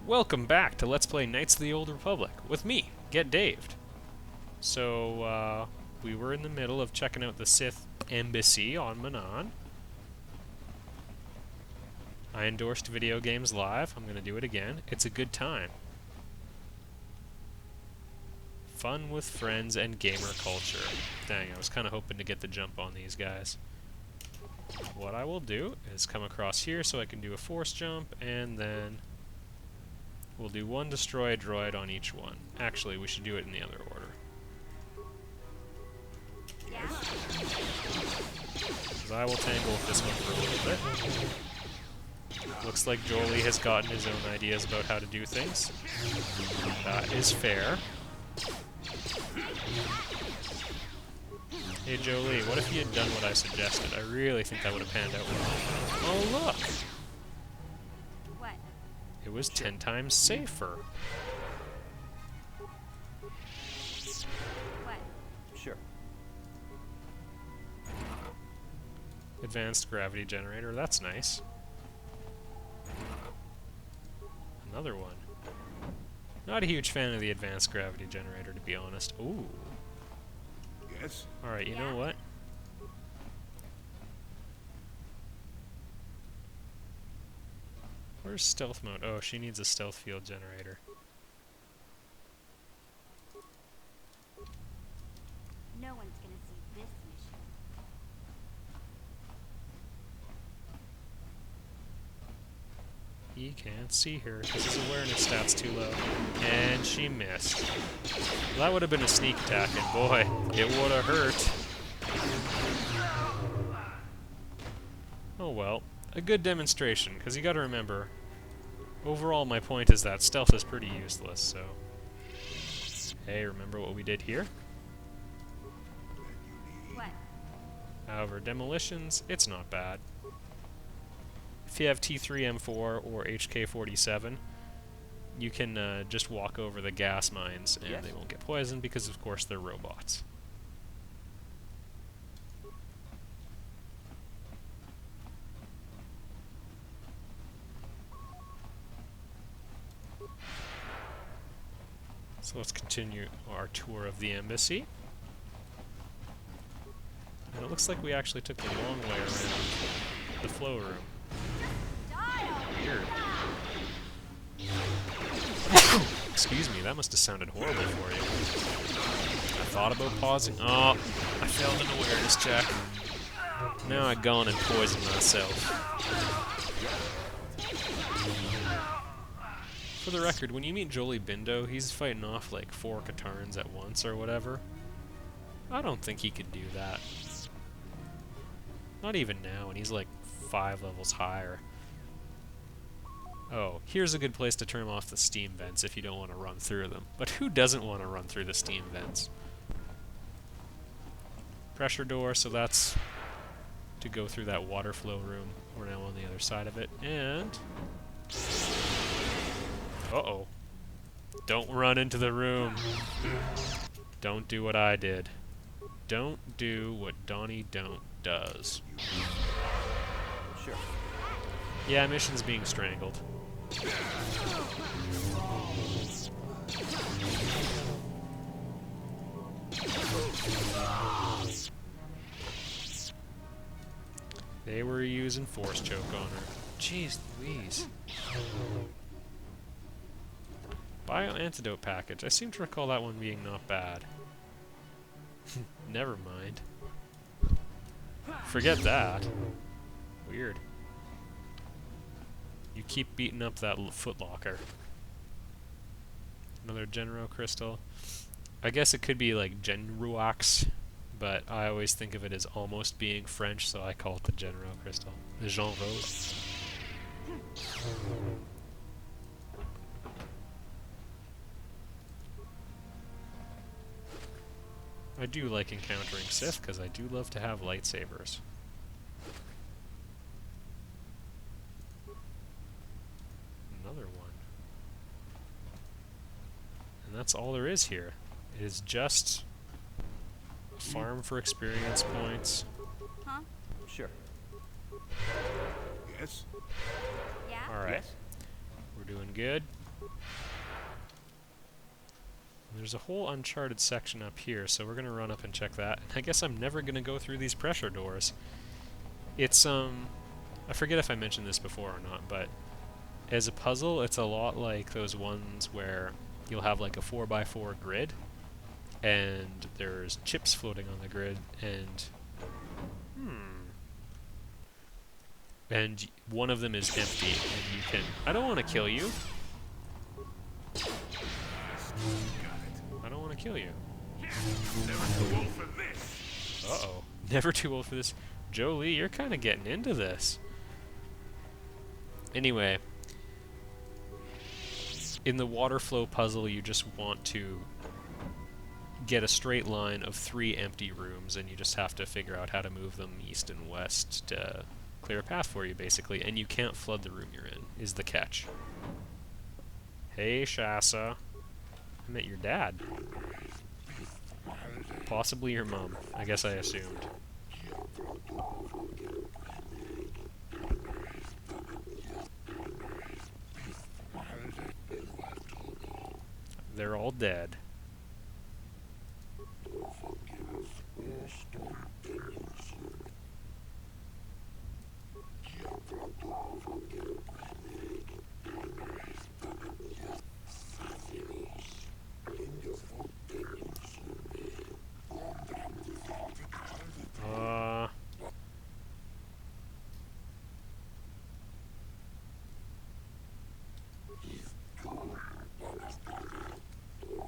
Welcome back to Let's Play Knights of the Old Republic with me, Get Daved. So, we were in the middle of checking out the Sith embassy on Manan. I endorsed video games live. I'm going to do it again. It's a good time. Fun with friends and gamer culture. Dang, I was kind of hoping to get the jump on these guys. What I will do is come across here so I can do a force jump, and then we'll do one destroy a droid on each one. Actually, we should do it in the other order. Because I will tangle with this one for a little bit. Looks like Jolie has gotten his own ideas about how to do things. That is fair. Hey Jolie, what if you had done what I suggested? I really think that would have panned out well. Oh look! What? It was 10 times safer. What? Sure. Advanced gravity generator, that's nice. Another one. Not a huge fan of the advanced gravity generator, to be honest. Ooh. Yes? Alright, you know what? Where's stealth mode? Oh, she needs a stealth field generator. No one's gonna see this mission. He can't see her because his awareness stat's too low. And she missed. Well, that would have been a sneak attack, and boy, it would have hurt. Oh well. A good demonstration, because you gotta remember, overall my point is that stealth is pretty useless, so... Hey, remember what we did here? What? However, demolitions, it's not bad. If you have T3M4 or HK47, you can just walk over the gas mines and they won't get poisoned because, of course, they're robots. So let's continue our tour of the embassy. And it looks like we actually took the long way around the flow room. Weird. Excuse me, that must have sounded horrible for you. I thought about pausing. Oh, I failed an awareness check. Now I've gone and poisoned myself. For the record, when you meet Jolie Bindo, he's fighting off like 4 Katarns at once or whatever. I don't think he could do that. Not even now, and he's like 5 levels higher. Oh, here's a good place to turn off the steam vents if you don't want to run through them. But who doesn't want to run through the steam vents? Pressure door, so that's to go through that water flow room. We're now on the other side of it, and... Uh-oh. Don't run into the room. Don't do what I did. Don't do what Donnie Don't does. Sure. Yeah, mission's being strangled. They were using force choke on her. Jeez Louise. Bio-antidote package. I seem to recall that one being not bad. Never mind. Forget that. Weird. You keep beating up that footlocker. Another Genro crystal. I guess it could be like Genruax, but I always think of it as almost being French, so I call it the Genro crystal. The Genro. I do like encountering Sith, because I do love to have lightsabers. Another one. And that's all there is here. It is just a farm for experience points. Huh? Sure. Yes? Yeah? Alright. Yes? We're doing good. There's a whole uncharted section up here, so we're gonna run up and check that. And I guess I'm never gonna go through these pressure doors. It's, I forget if I mentioned this before or not, but as a puzzle, it's a lot like those ones where you'll have like a 4x4 grid, and there's chips floating on the grid, and one of them is empty, and you can... I don't want to kill you. I don't want to kill you. Never too old for this. Uh-oh. Never too old for this. Jolie, you're kind of getting into this. Anyway, in the water flow puzzle, you just want to get a straight line of 3 empty rooms, and you just have to figure out how to move them east and west to clear a path for you, basically. And you can't flood the room you're in, is the catch. Hey, Shasa. I met your dad. Possibly your mom. I guess I assumed. They're all dead.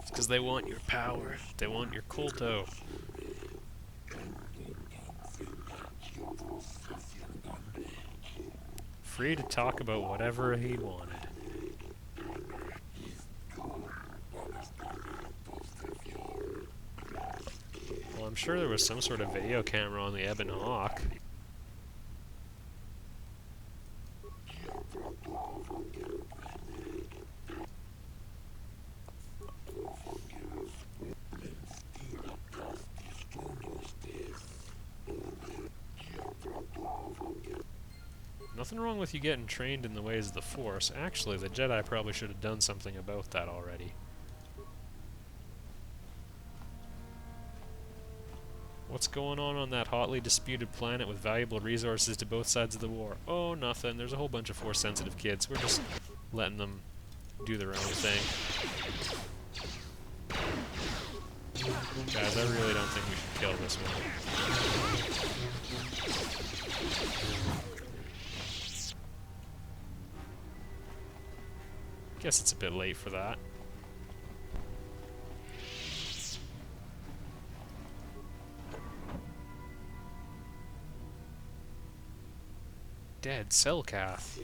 It's because they want your power. They want your KotOR. Free to talk about whatever he wanted. Well, I'm sure there was some sort of video camera on the Ebon Hawk. Nothing wrong with you getting trained in the ways of the Force. Actually, the Jedi probably should have done something about that already. What's going on that hotly disputed planet with valuable resources to both sides of the war? Oh, nothing. There's a whole bunch of Force-sensitive kids. We're just letting them do their own thing. Guys, I really don't think we should kill this one. Guess it's a bit late for that. Dead Selkath.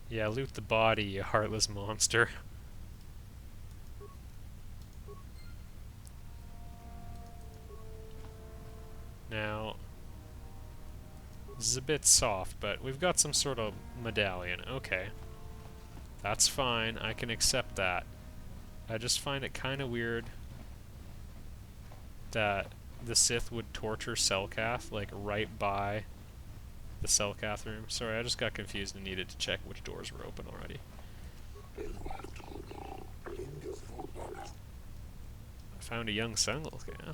Yeah, loot the body, you heartless monster. Now, this is a bit soft, but we've got some sort of medallion. Okay. That's fine, I can accept that. I just find it kind of weird that the Sith would torture Selkath, like, right by the Selkath room. Sorry, I just got confused and needed to check which doors were open already. I found a young Sengal, yeah.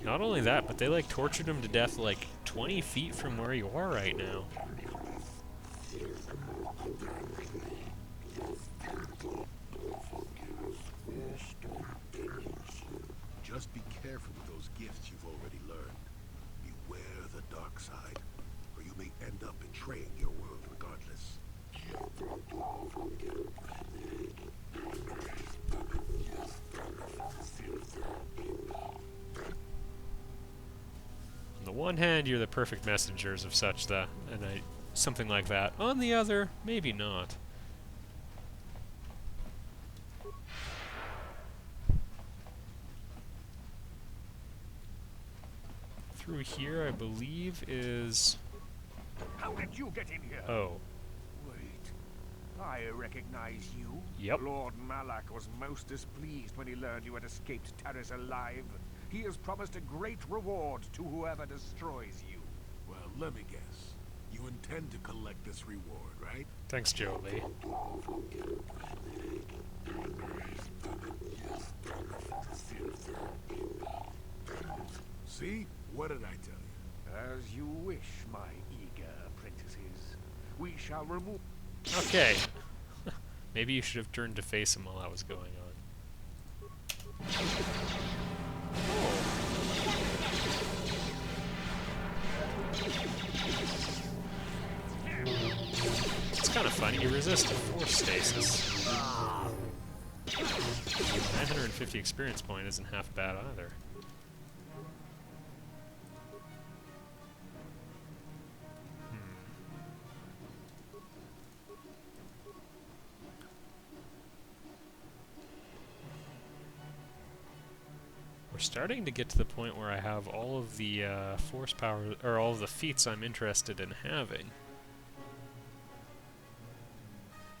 Not only that, but they like tortured him to death like 20 feet from where you are right now. Just be careful with those gifts you've already learned. Beware the dark side, or you may end up betraying your world regardless. On the one hand, you're the perfect messengers of such that, something like that. On the other, maybe not. Through here, I believe, is How did you get in here? Oh. Wait. I recognize you. Yep. Lord Malak was most displeased when he learned you had escaped Taris alive. He has promised a great reward to whoever destroys you. Well, let me guess. You intend to collect this reward, right? Thanks, Jolie. See? What did I tell you? As you wish, my eager apprentices. We shall remove... Okay. Maybe you should have turned to face him while that was going on. It's kind of funny. You resist force stasis. 950 experience point isn't half bad either. We're starting to get to the point where I have all of the force power, or all of the feats I'm interested in having.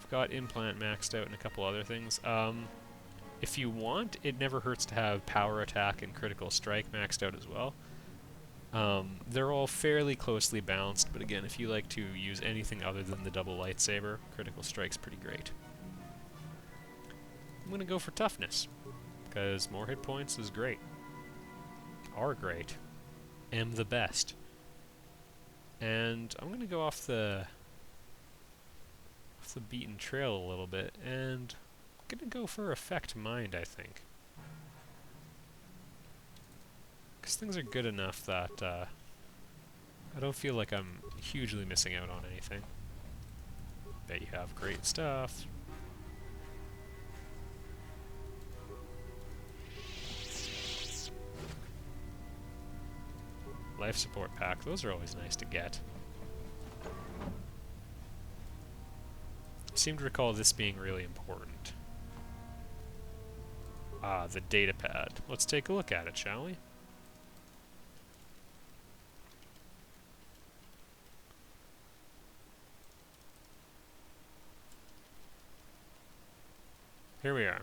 I've got implant maxed out and a couple other things. If you want, it never hurts to have power attack and critical strike maxed out as well. They're all fairly closely balanced, but again, if you like to use anything other than the double lightsaber, critical strike's pretty great. I'm gonna go for toughness, because more hit points is great. Are great. Am the best. And I'm gonna go off the beaten trail a little bit, and I'm gonna go for Effect Mind, I think. Because things are good enough that I don't feel like I'm hugely missing out on anything. Bet you have great stuff. Life support pack, those are always nice to get. I seem to recall this being really important. Ah, the data pad. Let's take a look at it, shall we? Here we are.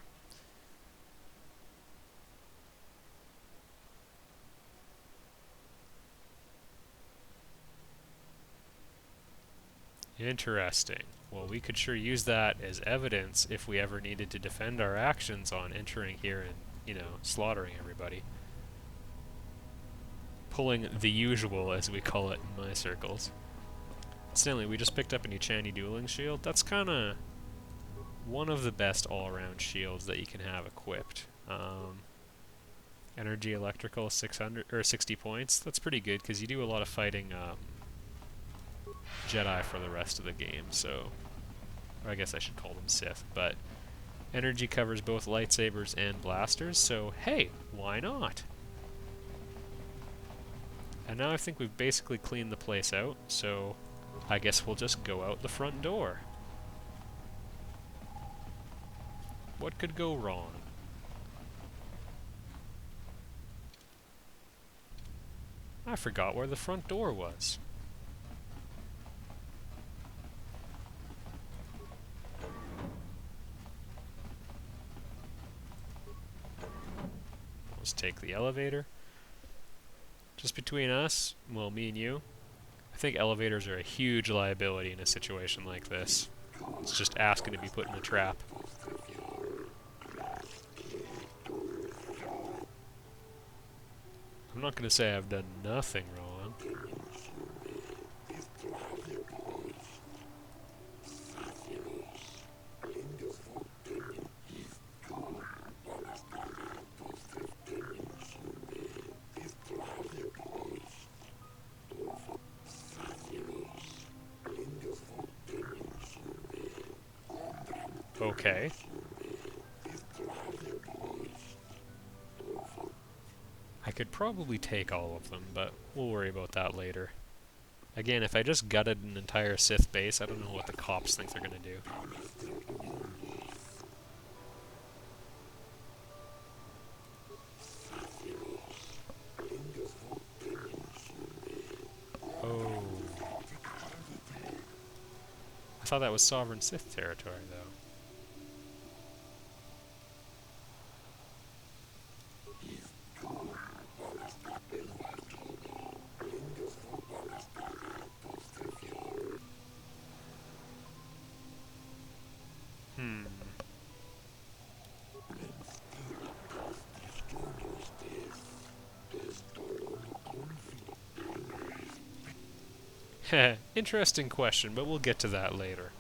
Interesting. Well, we could sure use that as evidence if we ever needed to defend our actions on entering here and, you know, slaughtering everybody. Pulling the usual, as we call it in my circles. Stanley, we just picked up an Echani dueling shield. That's kind of one of the best all-around shields that you can have equipped. Energy electrical 600 or 60 points. That's pretty good because you do a lot of fighting Jedi for the rest of the game, so... Or I guess I should call them Sith, but... Energy covers both lightsabers and blasters, so hey, why not? And now I think we've basically cleaned the place out, so... I guess we'll just go out the front door. What could go wrong? I forgot where the front door was. Let's take the elevator. Just between us, well, me and you, I think elevators are a huge liability in a situation like this. It's just asking to be put in a trap. I'm not going to say I've done nothing wrong. Okay. I could probably take all of them, but we'll worry about that later. Again, if I just gutted an entire Sith base, I don't know what the cops think they're gonna do. Oh. thought that was Sovereign Sith territory, though. Hmm. Heh, interesting question, but we'll get to that later.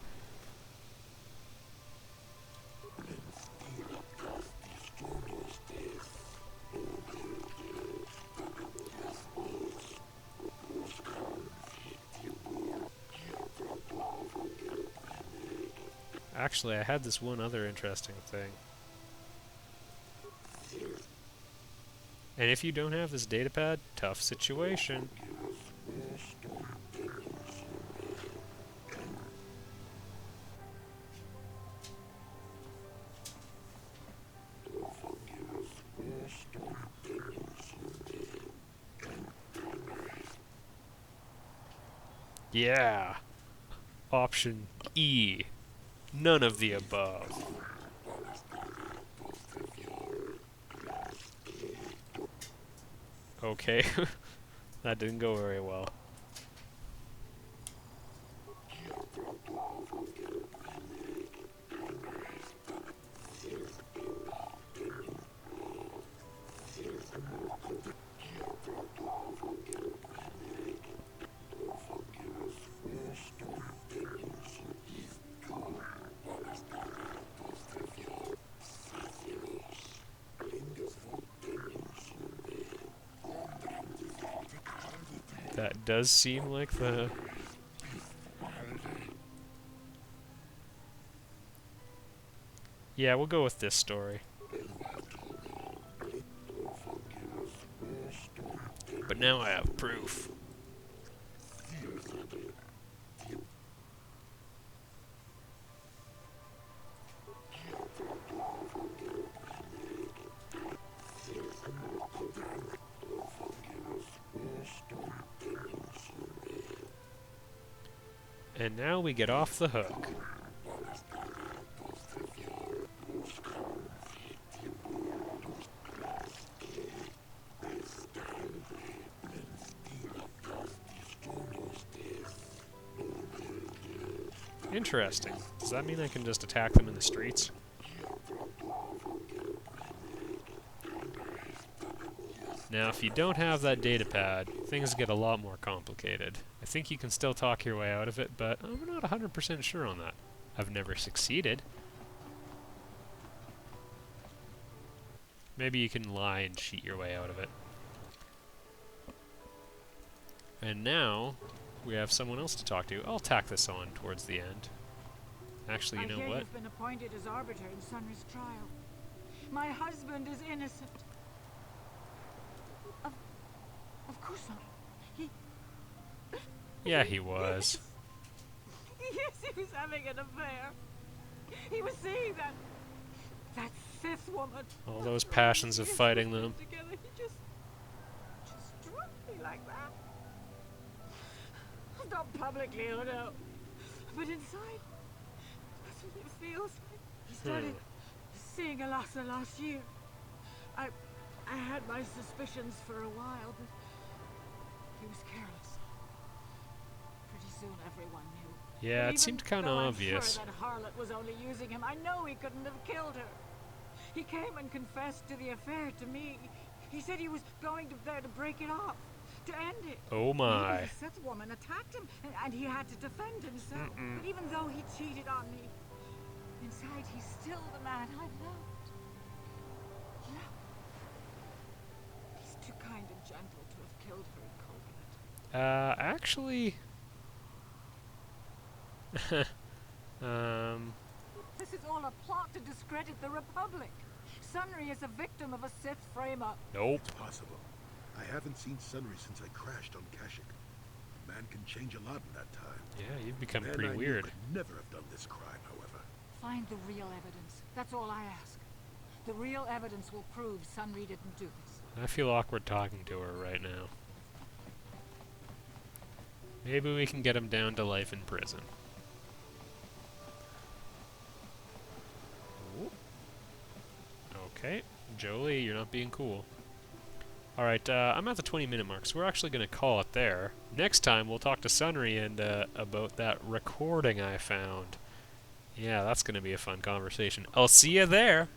Actually, I had this one other interesting thing. And if you don't have this datapad, tough situation. Yeah! Option E. None of the above. Okay. That didn't go very well. That does seem like the... Yeah, we'll go with this story. But now I have proof. And now we get off the hook. Interesting. Does that mean I can just attack them in the streets? Now, if you don't have that datapad, things get a lot more complicated. I think you can still talk your way out of it, but I'm not 100% sure on that. I've never succeeded. Maybe you can lie and cheat your way out of it. And now, we have someone else to talk to. I'll tack this on towards the end. Actually, you know I hear what? you've been appointed as arbiter in Sunry's trial. My husband is innocent. Of course not. Yeah, he was. Yes, he was having an affair. He was seeing that Sith woman. All those passions of fighting them. Together, he just struck me like that. Not publicly, oh no. But inside, that's what it feels like. He started seeing Alasa last year. I had my suspicions for a while, but he was careless. Pretty soon everyone knew. Yeah, But it seemed even kind of though I'm obvious. sure that harlot was only using him, I know he couldn't have killed her. He came and confessed to the affair to me. He said he was going there to break it off, to end it. Oh my. Maybe the Sith woman attacked him, and he had to defend himself. But even though he cheated on me, inside he's still the man I loved. He's too kind and gentle to have killed her in cold blood. Actually... This is all a plot to discredit the Republic. Sunry is a victim of a Sith frame-up. Nope. It's possible. I haven't seen Sunry since I crashed on Kashyyyk. A man can change a lot in that time. Yeah, you've become Man pretty I knew weird. could never have done this crime, however. Find the real evidence. That's all I ask. The real evidence will prove Sunry didn't do this. I feel awkward talking to her right now. Maybe we can get him down to life in prison. Okay, Jolie, you're not being cool. Alright, I'm at the 20-minute mark, so we're actually going to call it there. Next time, we'll talk to Sunry and about that recording I found. Yeah, that's going to be a fun conversation. I'll see you there!